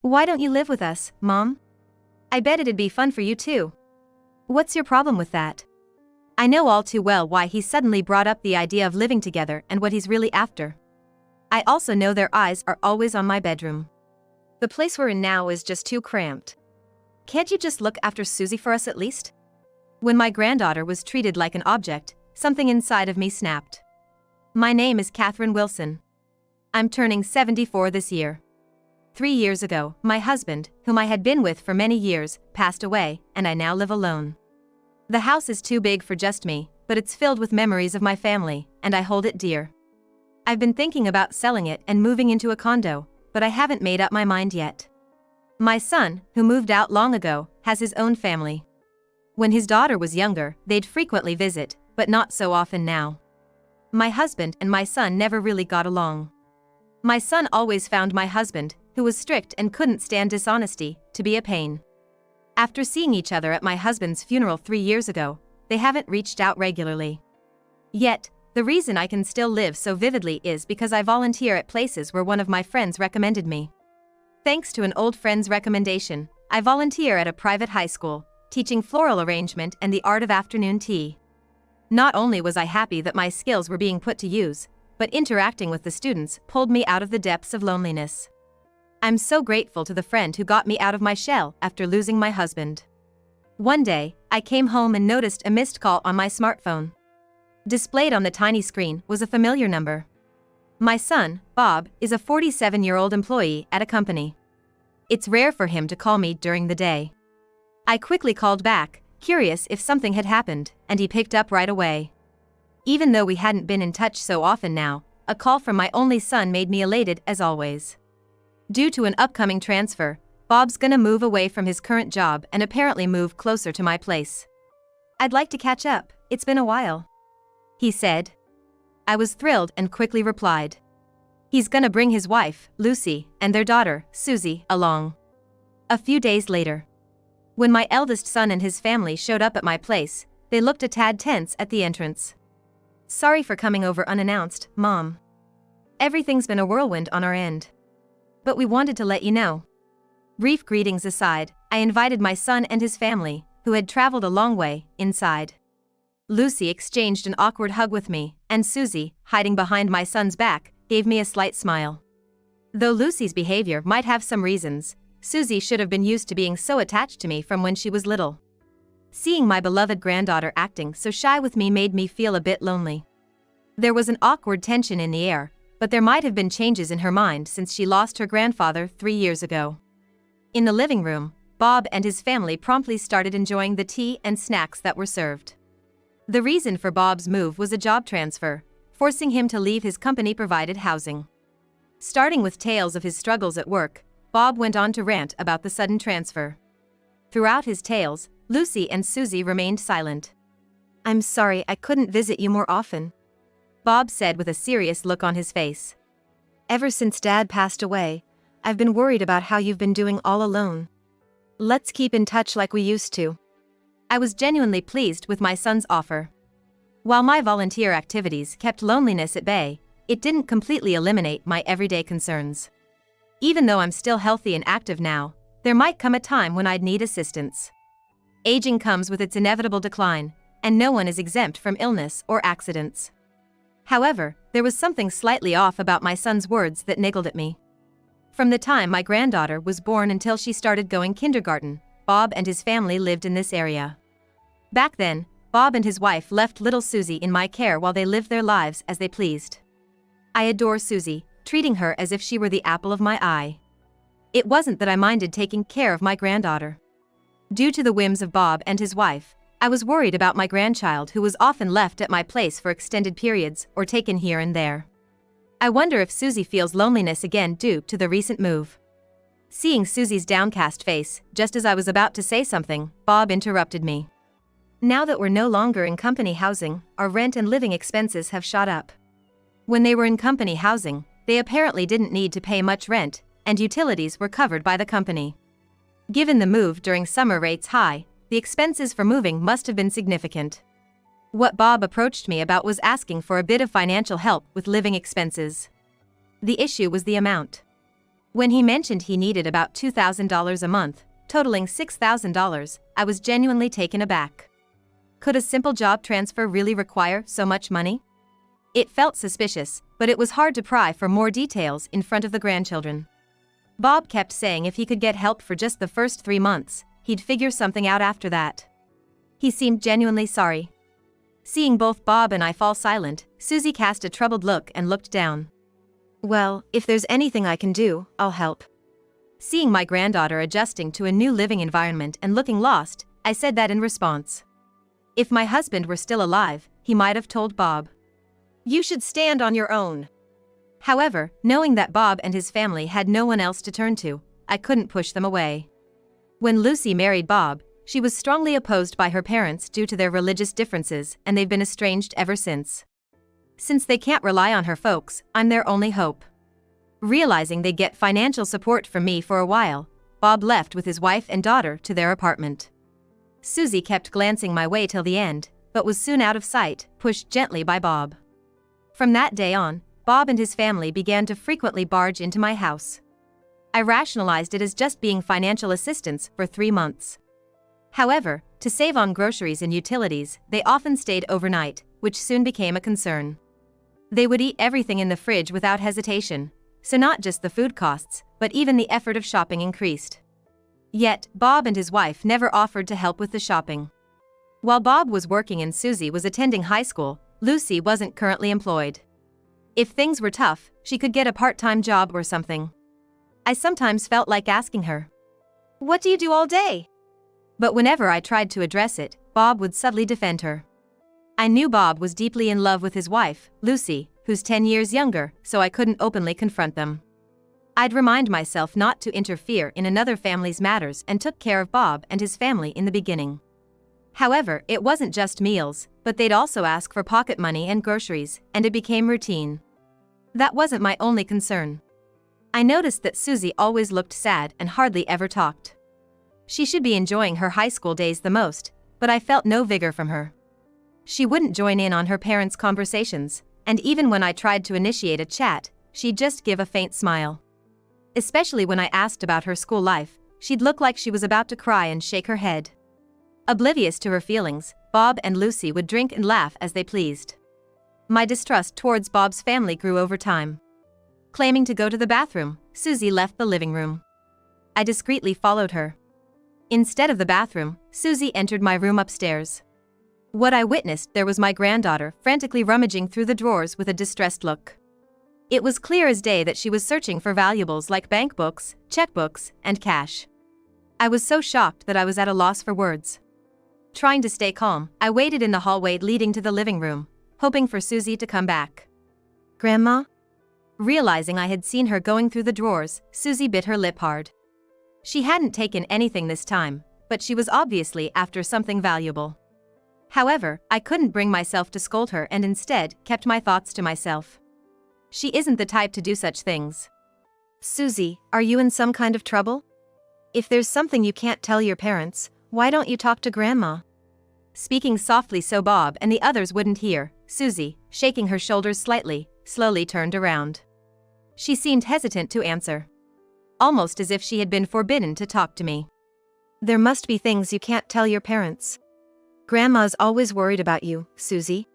Why don't you live with us, Mom? I bet it'd be fun for you too. What's your problem with that? I know all too well why he suddenly brought up the idea of living together and what he's really after. I also know their eyes are always on my bedroom. The place we're in now is just too cramped. Can't you just look after Susie for us at least? When my granddaughter was treated like an object, something inside of me snapped. My name is Catherine Wilson. I'm turning 74 this year. 3 years ago, my husband, whom I had been with for many years, passed away, and I now live alone. The house is too big for just me, but it's filled with memories of my family, and I hold it dear. I've been thinking about selling it and moving into a condo, but I haven't made up my mind yet. My son, who moved out long ago, has his own family. When his daughter was younger, they'd frequently visit, but not so often now. My husband and my son never really got along. My son always found my husband, who was strict and couldn't stand dishonesty, to be a pain. After seeing each other at my husband's funeral 3 years ago, they haven't reached out regularly. Yet, the reason I can still live so vividly is because I volunteer at places where one of my friends recommended me. Thanks to an old friend's recommendation, I volunteer at a private high school, teaching floral arrangement and the art of afternoon tea. Not only was I happy that my skills were being put to use, but interacting with the students pulled me out of the depths of loneliness. I'm so grateful to the friend who got me out of my shell after losing my husband. One day, I came home and noticed a missed call on my smartphone. Displayed on the tiny screen was a familiar number. My son, Bob, is a 47-year-old employee at a company. It's rare for him to call me during the day. I quickly called back, curious if something had happened, and he picked up right away. Even though we hadn't been in touch so often now, a call from my only son made me elated as always. Due to an upcoming transfer, Bob's gonna move away from his current job and apparently move closer to my place. I'd like to catch up, it's been a while, he said. I was thrilled and quickly replied. He's gonna bring his wife, Lucy, and their daughter, Susie, along. A few days later, when my eldest son and his family showed up at my place, they looked a tad tense at the entrance. Sorry for coming over unannounced, Mom. Everything's been a whirlwind on our end. But we wanted to let you know. Brief greetings aside, I invited my son and his family, who had traveled a long way, inside. Lucy exchanged an awkward hug with me, and Susie, hiding behind my son's back, gave me a slight smile. Though Lucy's behavior might have some reasons, Susie should have been used to being so attached to me from when she was little. Seeing my beloved granddaughter acting so shy with me made me feel a bit lonely. There was an awkward tension in the air, but there might have been changes in her mind since she lost her grandfather 3 years ago. In the living room, Bob and his family promptly started enjoying the tea and snacks that were served. The reason for Bob's move was a job transfer, forcing him to leave his company-provided housing. Starting with tales of his struggles at work, Bob went on to rant about the sudden transfer. Throughout his tales, Lucy and Susie remained silent. I'm sorry I couldn't visit you more often, Bob said with a serious look on his face. Ever since Dad passed away, I've been worried about how you've been doing all alone. Let's keep in touch like we used to. I was genuinely pleased with my son's offer. While my volunteer activities kept loneliness at bay, it didn't completely eliminate my everyday concerns. Even though I'm still healthy and active now, there might come a time when I'd need assistance. Aging comes with its inevitable decline, and no one is exempt from illness or accidents. However, there was something slightly off about my son's words that niggled at me. From the time my granddaughter was born until she started going kindergarten, Bob and his family lived in this area. Back then, Bob and his wife left little Susie in my care while they lived their lives as they pleased. I adore Susie, treating her as if she were the apple of my eye. It wasn't that I minded taking care of my granddaughter. Due to the whims of Bob and his wife, I was worried about my grandchild who was often left at my place for extended periods or taken here and there. I wonder if Susie feels loneliness again due to the recent move. Seeing Susie's downcast face, just as I was about to say something, Bob interrupted me. Now that we're no longer in company housing, our rent and living expenses have shot up. When they were in company housing, they apparently didn't need to pay much rent, and utilities were covered by the company. Given the move during summer rates high, the expenses for moving must have been significant. What Bob approached me about was asking for a bit of financial help with living expenses. The issue was the amount. When he mentioned he needed about $2,000 a month, totaling $6,000, I was genuinely taken aback. Could a simple job transfer really require so much money? It felt suspicious, but it was hard to pry for more details in front of the grandchildren. Bob kept saying if he could get help for just the first 3 months, he'd figure something out after that. He seemed genuinely sorry. Seeing both Bob and I fall silent, Susie cast a troubled look and looked down. Well, if there's anything I can do, I'll help. Seeing my granddaughter adjusting to a new living environment and looking lost, I said that in response. If my husband were still alive, he might have told Bob, "You should stand on your own." However, knowing that Bob and his family had no one else to turn to, I couldn't push them away. When Lucy married Bob, she was strongly opposed by her parents due to their religious differences, and they've been estranged ever since. Since they can't rely on her folks, I'm their only hope. Realizing they'd get financial support from me for a while, Bob left with his wife and daughter to their apartment. Susie kept glancing my way till the end, but was soon out of sight, pushed gently by Bob. From that day on, Bob and his family began to frequently barge into my house. I rationalized it as just being financial assistance for 3 months. However, to save on groceries and utilities, they often stayed overnight, which soon became a concern. They would eat everything in the fridge without hesitation, so not just the food costs, but even the effort of shopping increased. Yet, Bob and his wife never offered to help with the shopping. While Bob was working and Susie was attending high school, Lucy wasn't currently employed. If things were tough, she could get a part-time job or something. I sometimes felt like asking her, "What do you do all day?" But whenever I tried to address it, Bob would subtly defend her. I knew Bob was deeply in love with his wife, Lucy, who's 10 years younger, so I couldn't openly confront them. I'd remind myself not to interfere in another family's matters and took care of Bob and his family in the beginning. However, it wasn't just meals, but they'd also ask for pocket money and groceries, and it became routine. That wasn't my only concern. I noticed that Susie always looked sad and hardly ever talked. She should be enjoying her high school days the most, but I felt no vigor from her. She wouldn't join in on her parents' conversations, and even when I tried to initiate a chat, she'd just give a faint smile. Especially when I asked about her school life, she'd look like she was about to cry and shake her head. Oblivious to her feelings, Bob and Lucy would drink and laugh as they pleased. My distrust towards Bob's family grew over time. Claiming to go to the bathroom, Susie left the living room. I discreetly followed her. Instead of the bathroom, Susie entered my room upstairs. What I witnessed there was my granddaughter frantically rummaging through the drawers with a distressed look. It was clear as day that she was searching for valuables like bank books, checkbooks, and cash. I was so shocked that I was at a loss for words. Trying to stay calm, I waited in the hallway leading to the living room, hoping for Susie to come back. "Grandma?" Realizing I had seen her going through the drawers, Susie bit her lip hard. She hadn't taken anything this time, but she was obviously after something valuable. However, I couldn't bring myself to scold her and instead kept my thoughts to myself. She isn't the type to do such things. "Susie, are you in some kind of trouble? If there's something you can't tell your parents, why don't you talk to Grandma?" Speaking softly so Bob and the others wouldn't hear, Susie, shaking her shoulders slightly, slowly turned around. She seemed hesitant to answer. Almost as if she had been forbidden to talk to me. "There must be things you can't tell your parents. Grandma's always worried about you, Susie."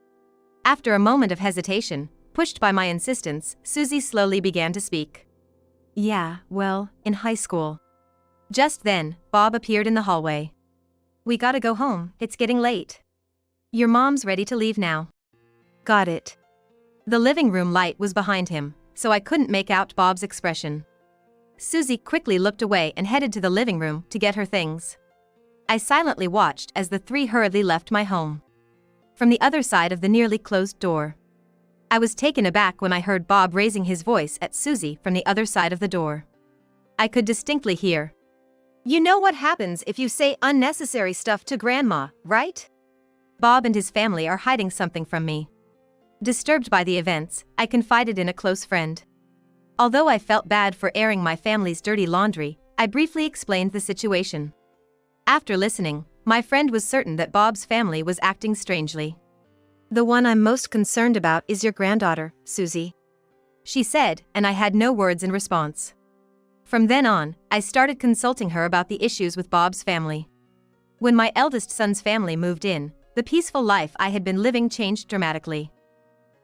After a moment of hesitation, pushed by my insistence, Susie slowly began to speak. "Yeah, well, in high school." Just then, Bob appeared in the hallway. "We gotta go home, it's getting late. Your mom's ready to leave now." "Got it." The living room light was behind him, so I couldn't make out Bob's expression. Susie quickly looked away and headed to the living room to get her things. I silently watched as the three hurriedly left my home. From the other side of the nearly closed door, I was taken aback when I heard Bob raising his voice at Susie from the other side of the door. I could distinctly hear, "You know what happens if you say unnecessary stuff to Grandma, right? Bob and his family are hiding something from me." Disturbed by the events, I confided in a close friend. Although I felt bad for airing my family's dirty laundry, I briefly explained the situation. After listening, my friend was certain that Bob's family was acting strangely. "The one I'm most concerned about is your granddaughter, Susie," she said, and I had no words in response. From then on, I started consulting her about the issues with Bob's family. When my eldest son's family moved in, the peaceful life I had been living changed dramatically.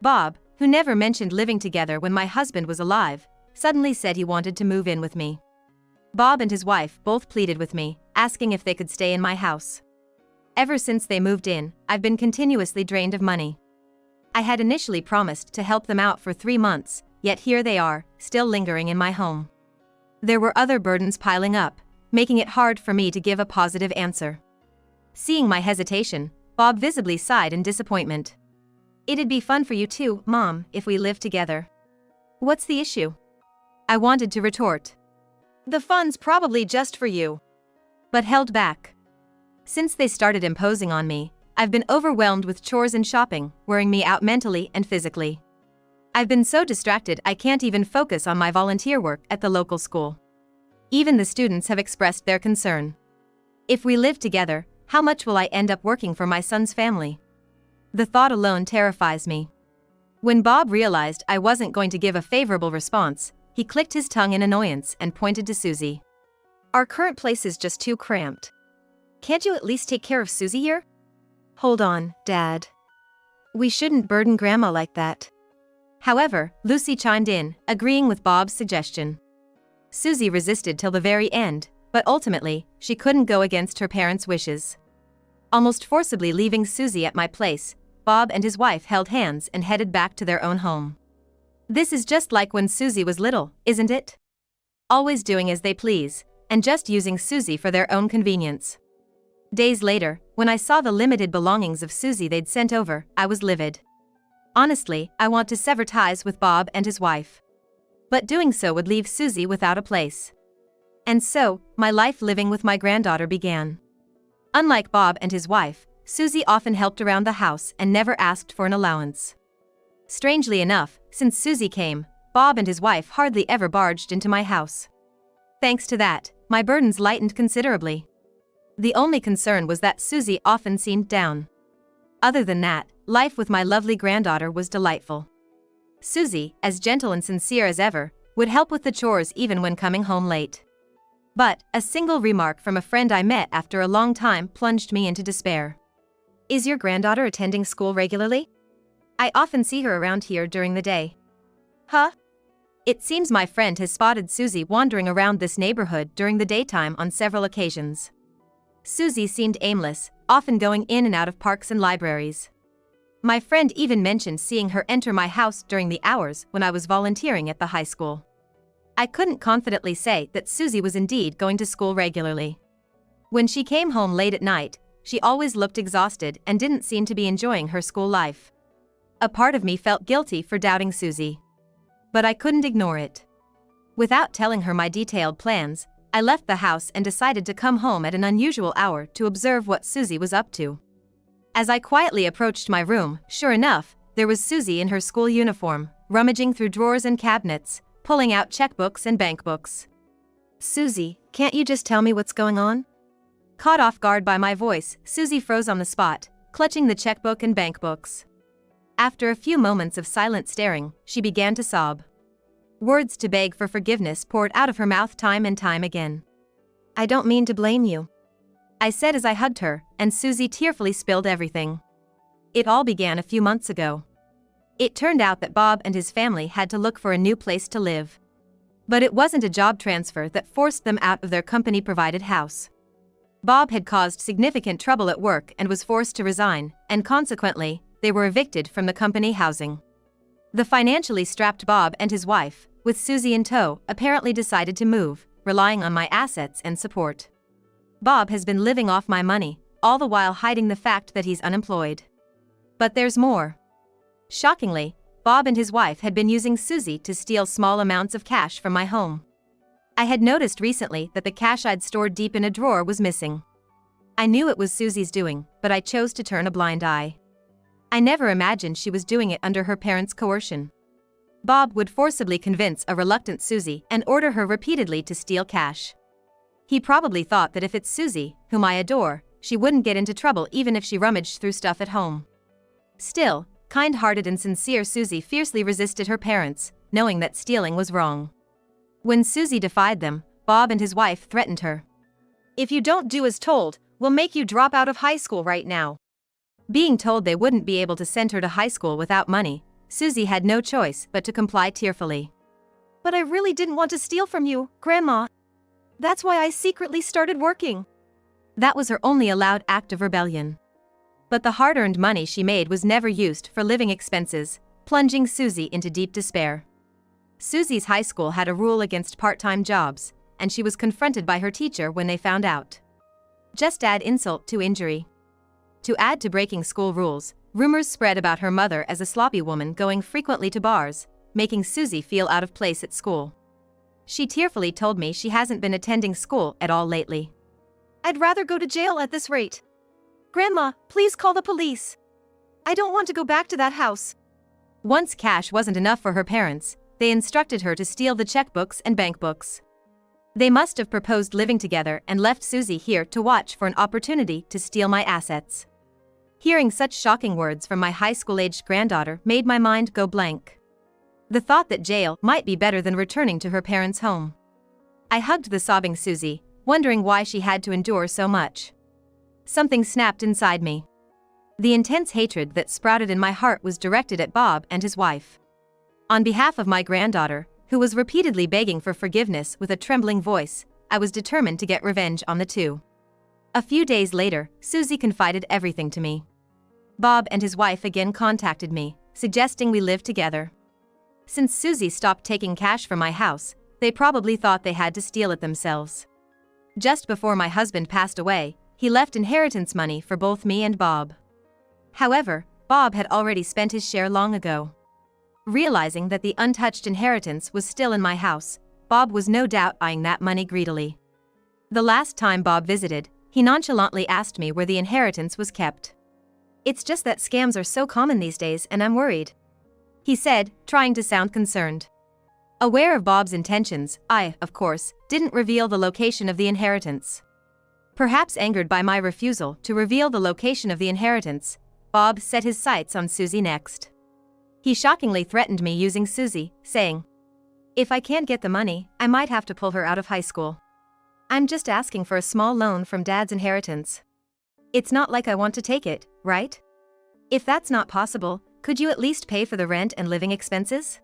Bob, who never mentioned living together when my husband was alive, suddenly said he wanted to move in with me. Bob and his wife both pleaded with me, asking if they could stay in my house. Ever since they moved in, I've been continuously drained of money. I had initially promised to help them out for 3 months, yet here they are, still lingering in my home. There were other burdens piling up, making it hard for me to give a positive answer. Seeing my hesitation, Bob visibly sighed in disappointment. "It'd be fun for you too, Mom, if we lived together." "What's the issue?" I wanted to retort. "The fun's probably just for you." But held back. Since they started imposing on me, I've been overwhelmed with chores and shopping, wearing me out mentally and physically. I've been so distracted I can't even focus on my volunteer work at the local school. Even the students have expressed their concern. If we live together, how much will I end up working for my son's family? The thought alone terrifies me. When Bob realized I wasn't going to give a favorable response, he clicked his tongue in annoyance and pointed to Susie. "Our current place is just too cramped. Can't you at least take care of Susie here?" "Hold on, Dad. We shouldn't burden Grandma like that." However, Lucy chimed in, agreeing with Bob's suggestion. Susie resisted till the very end, but ultimately, she couldn't go against her parents' wishes. Almost forcibly leaving Susie at my place, Bob and his wife held hands and headed back to their own home. This is just like when Susie was little, isn't it? Always doing as they please, and just using Susie for their own convenience. Days later, when I saw the limited belongings of Susie they'd sent over, I was livid. Honestly, I want to sever ties with Bob and his wife. But doing so would leave Susie without a place. And so, my life living with my granddaughter began. Unlike Bob and his wife, Susie often helped around the house and never asked for an allowance. Strangely enough, since Susie came, Bob and his wife hardly ever barged into my house. Thanks to that, my burdens lightened considerably. The only concern was that Susie often seemed down. Other than that, life with my lovely granddaughter was delightful. Susie, as gentle and sincere as ever, would help with the chores even when coming home late. But a single remark from a friend I met after a long time plunged me into despair. "Is your granddaughter attending school regularly? I often see her around here during the day." "Huh?" It seems my friend has spotted Susie wandering around this neighborhood during the daytime on several occasions. Susie seemed aimless, often going in and out of parks and libraries. My friend even mentioned seeing her enter my house during the hours when I was volunteering at the high school. I couldn't confidently say that Susie was indeed going to school regularly. When she came home late at night, she always looked exhausted and didn't seem to be enjoying her school life. A part of me felt guilty for doubting Susie. But I couldn't ignore it. Without telling her my detailed plans, I left the house and decided to come home at an unusual hour to observe what Susie was up to. As I quietly approached my room, sure enough, there was Susie in her school uniform, rummaging through drawers and cabinets, pulling out checkbooks and bankbooks. "Susie, can't you just tell me what's going on?" Caught off guard by my voice, Susie froze on the spot, clutching the checkbook and bankbooks. After a few moments of silent staring, she began to sob. Words to beg for forgiveness poured out of her mouth time and time again. "I don't mean to blame you," I said as I hugged her, and Susie tearfully spilled everything. It all began a few months ago. It turned out that Bob and his family had to look for a new place to live. But it wasn't a job transfer that forced them out of their company-provided house. Bob had caused significant trouble at work and was forced to resign, and consequently, they were evicted from the company housing. The financially strapped Bob and his wife, with Susie in tow, apparently decided to move, relying on my assets and support. Bob has been living off my money, all the while hiding the fact that he's unemployed. But there's more. Shockingly, Bob and his wife had been using Susie to steal small amounts of cash from my home. I had noticed recently that the cash I'd stored deep in a drawer was missing. I knew it was Susie's doing, but I chose to turn a blind eye. I never imagined she was doing it under her parents' coercion. Bob would forcibly convince a reluctant Susie and order her repeatedly to steal cash. He probably thought that if it's Susie, whom I adore, she wouldn't get into trouble even if she rummaged through stuff at home. Still, kind-hearted and sincere Susie fiercely resisted her parents, knowing that stealing was wrong. When Susie defied them, Bob and his wife threatened her. "If you don't do as told, we'll make you drop out of high school right now." Being told they wouldn't be able to send her to high school without money, Susie had no choice but to comply tearfully. "But I really didn't want to steal from you, Grandma. That's why I secretly started working." That was her only allowed act of rebellion. But the hard-earned money she made was never used for living expenses, plunging Susie into deep despair. Susie's high school had a rule against part-time jobs, and she was confronted by her teacher when they found out. Just add insult to injury. To add to breaking school rules, rumors spread about her mother as a sloppy woman going frequently to bars, making Susie feel out of place at school. She tearfully told me she hasn't been attending school at all lately. "I'd rather go to jail at this rate. Grandma, please call the police. I don't want to go back to that house." Once cash wasn't enough for her parents, they instructed her to steal the checkbooks and bank books. They must have proposed living together and left Susie here to watch for an opportunity to steal my assets. Hearing such shocking words from my high school-aged granddaughter made my mind go blank. The thought that jail might be better than returning to her parents' home. I hugged the sobbing Susie, wondering why she had to endure so much. Something snapped inside me. The intense hatred that sprouted in my heart was directed at Bob and his wife. On behalf of my granddaughter, who was repeatedly begging for forgiveness with a trembling voice, I was determined to get revenge on the two. A few days later, Susie confided everything to me. Bob and his wife again contacted me, suggesting we live together. Since Susie stopped taking cash from my house, they probably thought they had to steal it themselves. Just before my husband passed away, he left inheritance money for both me and Bob. However, Bob had already spent his share long ago. Realizing that the untouched inheritance was still in my house, Bob was no doubt eyeing that money greedily. The last time Bob visited, he nonchalantly asked me where the inheritance was kept. "It's just that scams are so common these days and I'm worried," he said, trying to sound concerned. Aware of Bob's intentions, I, of course, didn't reveal the location of the inheritance. Perhaps angered by my refusal to reveal the location of the inheritance, Bob set his sights on Susie next. He shockingly threatened me using Susie, saying, "If I can't get the money, I might have to pull her out of high school. I'm just asking for a small loan from Dad's inheritance. It's not like I want to take it, right? If that's not possible, could you at least pay for the rent and living expenses?"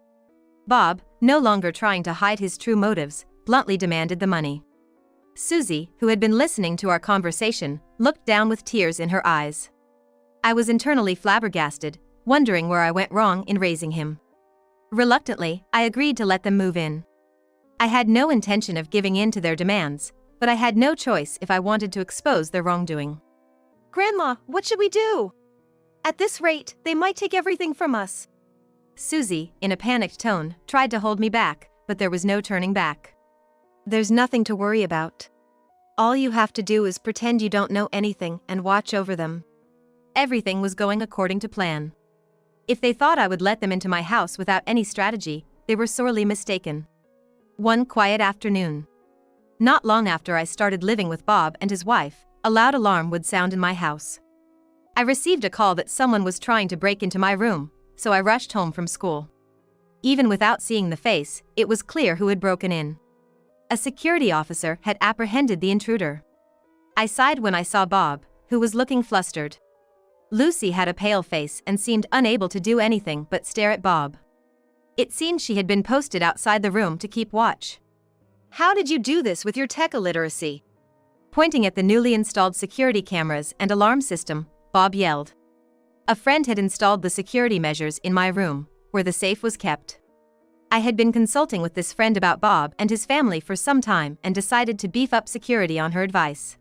Bob, no longer trying to hide his true motives, bluntly demanded the money. Susie, who had been listening to our conversation, looked down with tears in her eyes. I was internally flabbergasted, wondering where I went wrong in raising him. Reluctantly, I agreed to let them move in. I had no intention of giving in to their demands, but I had no choice if I wanted to expose their wrongdoing. "Grandma, what should we do? At this rate, they might take everything from us." Susie, in a panicked tone, tried to hold me back, but there was no turning back. "There's nothing to worry about. All you have to do is pretend you don't know anything and watch over them." Everything was going according to plan. If they thought I would let them into my house without any strategy, they were sorely mistaken. One quiet afternoon. Not long after I started living with Bob and his wife, a loud alarm would sound in my house. I received a call that someone was trying to break into my room, so I rushed home from school. Even without seeing the face, it was clear who had broken in. A security officer had apprehended the intruder. I sighed when I saw Bob, who was looking flustered. Lucy had a pale face and seemed unable to do anything but stare at Bob. It seemed she had been posted outside the room to keep watch. "How did you do this with your tech illiteracy?" Pointing at the newly installed security cameras and alarm system, Bob yelled. A friend had installed the security measures in my room, where the safe was kept. I had been consulting with this friend about Bob and his family for some time and decided to beef up security on her advice.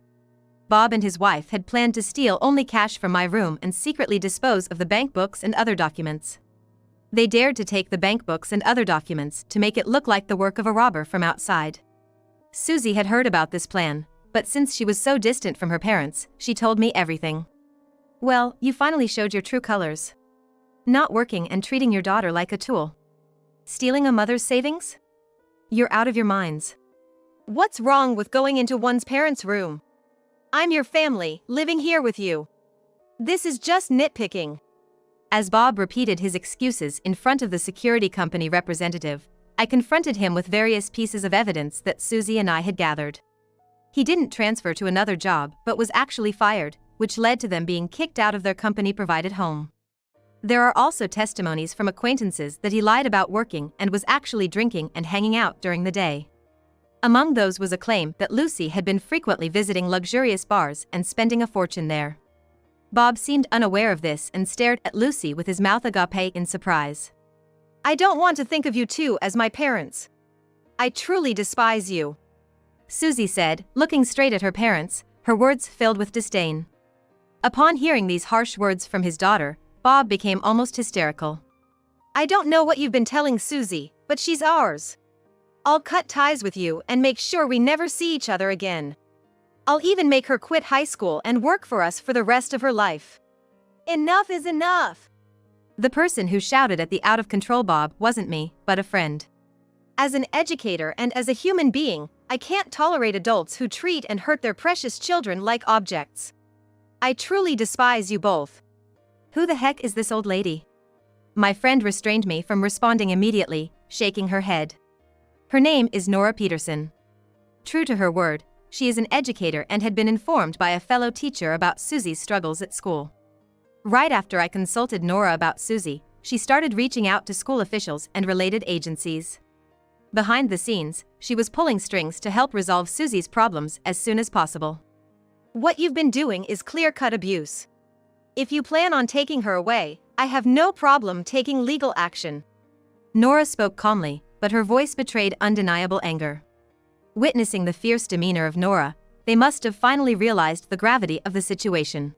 Bob and his wife had planned to steal only cash from my room and secretly dispose of the bank books and other documents. They dared to take the bank books and other documents to make it look like the work of a robber from outside. Susie had heard about this plan, but since she was so distant from her parents, she told me everything. "Well, you finally showed your true colors. Not working and treating your daughter like a tool. Stealing a mother's savings? You're out of your minds. What's wrong with going into one's parents' room? I'm your family, living here with you. This is just nitpicking." As Bob repeated his excuses in front of the security company representative, I confronted him with various pieces of evidence that Susie and I had gathered. He didn't transfer to another job but was actually fired, which led to them being kicked out of their company-provided home. There are also testimonies from acquaintances that he lied about working and was actually drinking and hanging out during the day. Among those was a claim that Lucy had been frequently visiting luxurious bars and spending a fortune there. Bob seemed unaware of this and stared at Lucy with his mouth agape in surprise. "I don't want to think of you two as my parents. I truly despise you," Susie said, looking straight at her parents, her words filled with disdain. Upon hearing these harsh words from his daughter, Bob became almost hysterical. "I don't know what you've been telling Susie, but she's ours. I'll cut ties with you and make sure we never see each other again. I'll even make her quit high school and work for us for the rest of her life. Enough is enough." The person who shouted at the out-of-control Bob wasn't me, but a friend. As an educator and as a human being, I can't tolerate adults who treat and hurt their precious children like objects. I truly despise you both. Who the heck is this old lady? My friend restrained me from responding immediately, shaking her head. Her name is Nora Peterson. True to her word, she is an educator and had been informed by a fellow teacher about Susie's struggles at school. Right after I consulted Nora about Susie, she started reaching out to school officials and related agencies. Behind the scenes, she was pulling strings to help resolve Susie's problems as soon as possible. "What you've been doing is clear-cut abuse. If you plan on taking her away, I have no problem taking legal action." Nora spoke calmly, but her voice betrayed undeniable anger. Witnessing the fierce demeanor of Nora, they must have finally realized the gravity of the situation.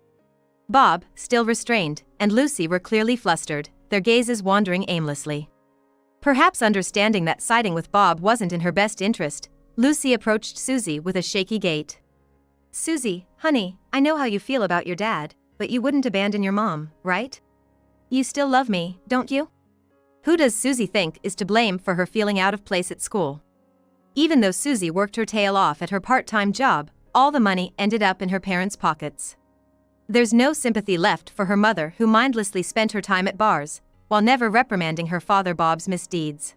Bob, still restrained, and Lucy were clearly flustered, their gazes wandering aimlessly. Perhaps understanding that siding with Bob wasn't in her best interest, Lucy approached Susie with a shaky gait. "Susie, honey, I know how you feel about your dad, but you wouldn't abandon your mom, right? You still love me, don't you?" Who does Susie think is to blame for her feeling out of place at school? Even though Susie worked her tail off at her part-time job, all the money ended up in her parents' pockets. There's no sympathy left for her mother, who mindlessly spent her time at bars, while never reprimanding her father Bob's misdeeds.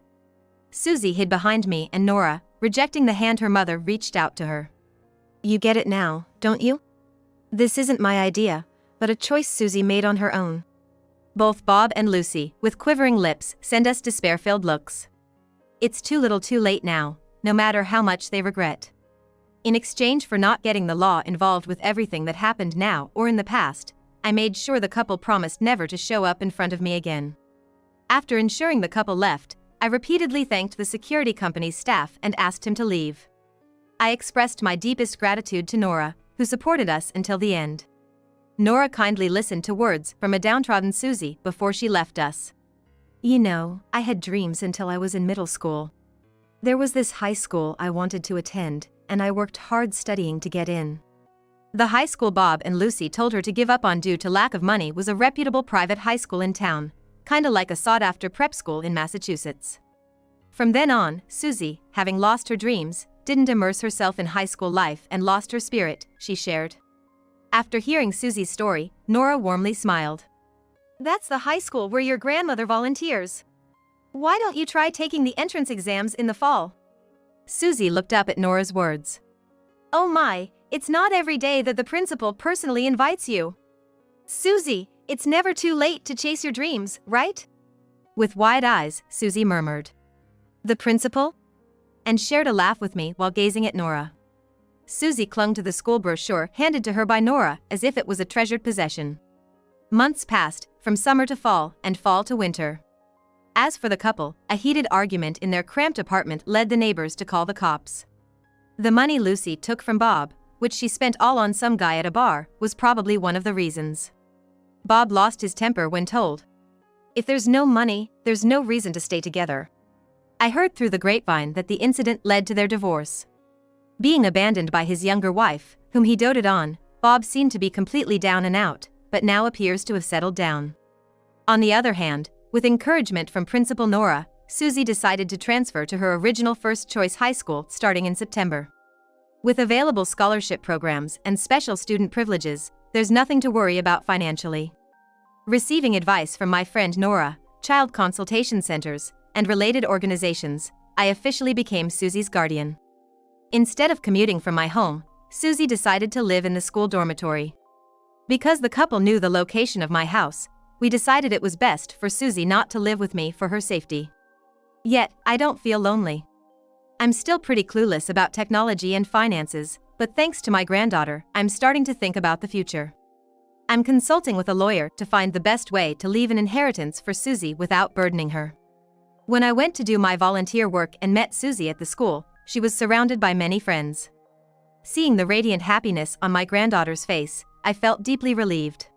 Susie hid behind me and Nora, rejecting the hand her mother reached out to her. "You get it now, don't you? This isn't my idea, but a choice Susie made on her own." Both Bob and Lucy, with quivering lips, send us despair-filled looks. It's too little too late now, no matter how much they regret. In exchange for not getting the law involved with everything that happened now or in the past, I made sure the couple promised never to show up in front of me again. After ensuring the couple left, I repeatedly thanked the security company's staff and asked him to leave. I expressed my deepest gratitude to Nora, who supported us until the end. Nora kindly listened to words from a downtrodden Susie before she left us. "You know, I had dreams until I was in middle school. There was this high school I wanted to attend, and I worked hard studying to get in." The high school Bob and Lucy told her to give up on due to lack of money was a reputable private high school in town, kinda like a sought-after prep school in Massachusetts. From then on, Susie, having lost her dreams, didn't immerse herself in high school life and lost her spirit, she shared. After hearing Susie's story, Nora warmly smiled. "That's the high school where your grandmother volunteers. Why don't you try taking the entrance exams in the fall?" Susie looked up at Nora's words. "Oh my, it's not every day that the principal personally invites you. Susie, it's never too late to chase your dreams, right?" With wide eyes, Susie murmured, "The principal?" and shared a laugh with me while gazing at Nora. Susie clung to the school brochure handed to her by Nora as if it was a treasured possession. Months passed, from summer to fall and fall to winter. As for the couple, a heated argument in their cramped apartment led the neighbors to call the cops. The money Lucy took from Bob, which she spent all on some guy at a bar, was probably one of the reasons. Bob lost his temper when told, "If there's no money, there's no reason to stay together." I heard through the grapevine that the incident led to their divorce. Being abandoned by his younger wife, whom he doted on, Bob seemed to be completely down and out, but now appears to have settled down. On the other hand, with encouragement from Principal Nora, Susie decided to transfer to her original first-choice high school starting in September. With available scholarship programs and special student privileges, there's nothing to worry about financially. Receiving advice from my friend Nora, child consultation centers, and related organizations, I officially became Susie's guardian. Instead of commuting from my home, Susie decided to live in the school dormitory. Because the couple knew the location of my house, we decided it was best for Susie not to live with me for her safety. Yet, I don't feel lonely. I'm still pretty clueless about technology and finances, but thanks to my granddaughter, I'm starting to think about the future. I'm consulting with a lawyer to find the best way to leave an inheritance for Susie without burdening her. When I went to do my volunteer work and met Susie at the school, she was surrounded by many friends. Seeing the radiant happiness on my granddaughter's face, I felt deeply relieved.